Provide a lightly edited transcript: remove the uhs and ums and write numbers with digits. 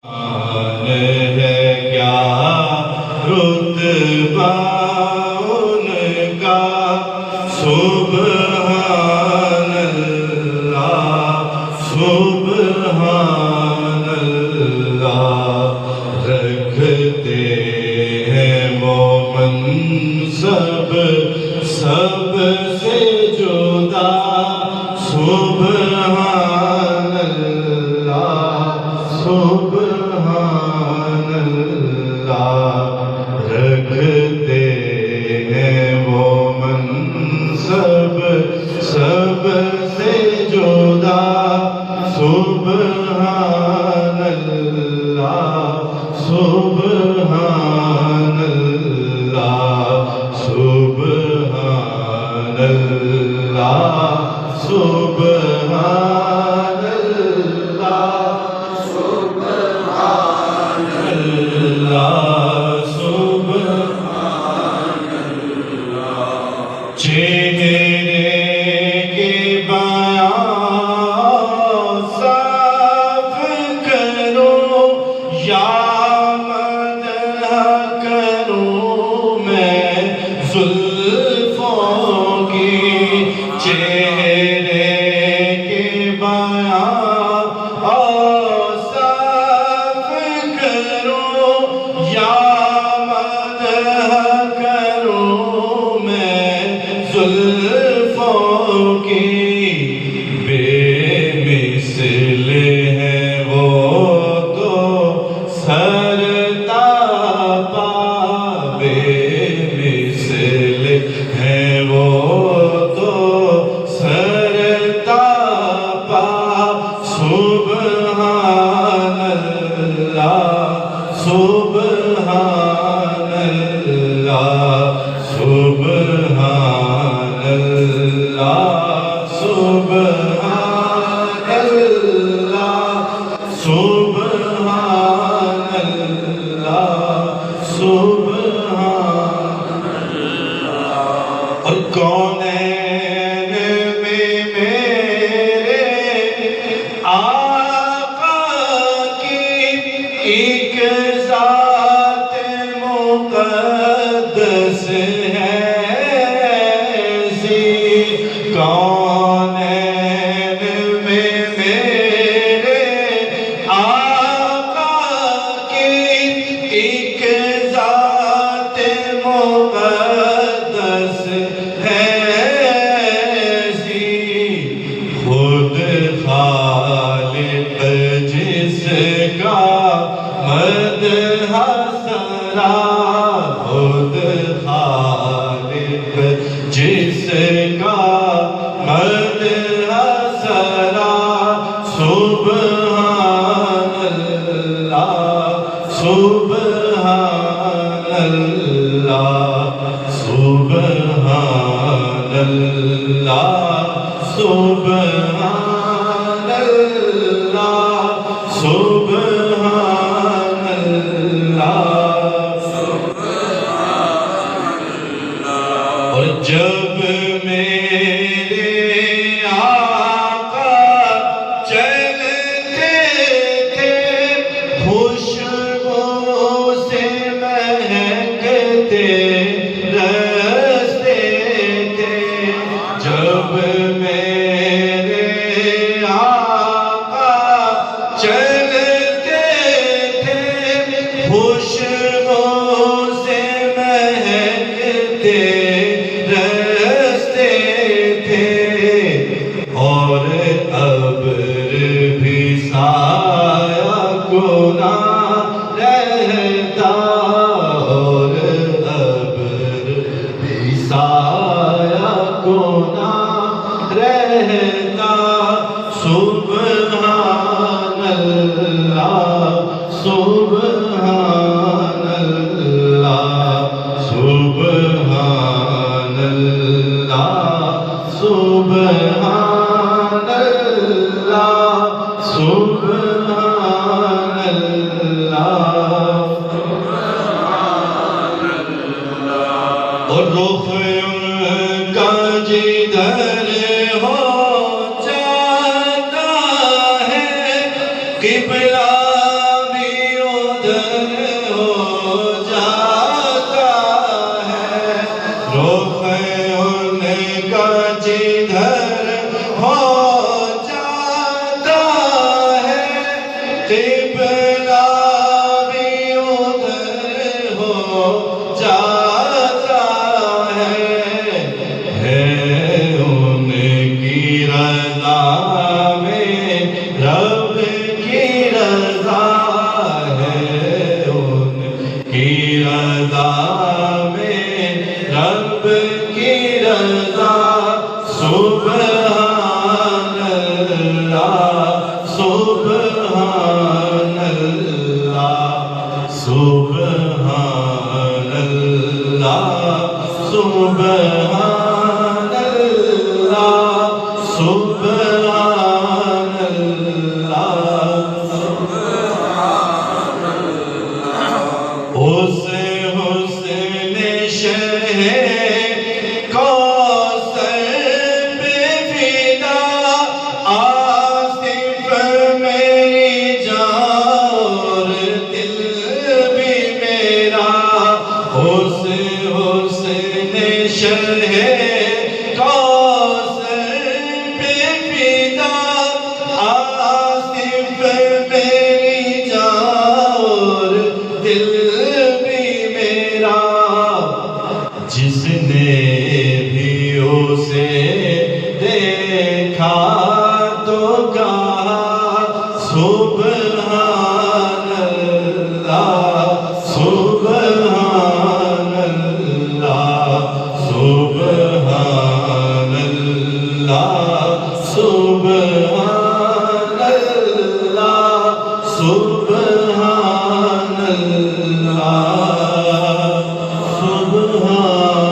ہے کیا رتبہ ان کا سبحان اللہ سبحان اللہ رکھتے ہیں وہ منصب سب سے جدا سبحان اللہ سبحان اللہ رکھتے ہیں وہ منصب سب سے جدا سبحان اللہ سبحان اللہ سبحان اللہ سبحان اللہ سبحان اللہ چہرے کے بیان صاف کرو یا مدح کروں میں زلفوں کی چہرے کے بیان صاف کرو یا مدح کروں میں زلفوں کی بے مثل ہے وہ تو سرتاپا بے مثل ہے وہ تو سرتاپا سبحان اللہ سبحان اللہ سبحان اللہ سبحان اللہ سبحان اللہ سبحان اللہ اور کونین میں میرے آقا کی ایک ذات مقدس ہے کونین میں میرے آقا کی ایک ذات مقدس ہے خود خالق جس کا مدح سرا خود خالق جس کا مدح سرا سبحان اللہ سبحان اللہ سبحان اللہ سبحان اللہ سبحان اللہ اور جب میرے آقا چلتے تھے خوشبو سے مہکتے رستے تھے جب میرے آقا چلتے تھے خوشبو سے مہکتے رستے تھے اور ابر بھی سایہ کو نہ رہتا اور ابر بھی سایہ کو نہ رہتا سبحان اللہ سبحان اللہ سبحان اللہ سبحان اللہ سبحان اللہ قبلہ بھی ادھر ہو جاتا ہے ان کی رضا میں رب کی رضا ہے ان کی رضا میں رب کی رضا سبحان اللہ سبحان اللہ سبحان اللہ سبحان اللہ سبحان اللہ اس حسن شہ کوثر پہ فدا آصف میری جان اور دل بھی میرا اس حسن شہ کوثر پہ فدا آصف میری جان اور دل بھی میرا جس نے بھی اسے دیکھا تو کہا سبحان اللہ سبحان اللہ سبحان اللہ سبحان اللہ سبحان اللہ سبحان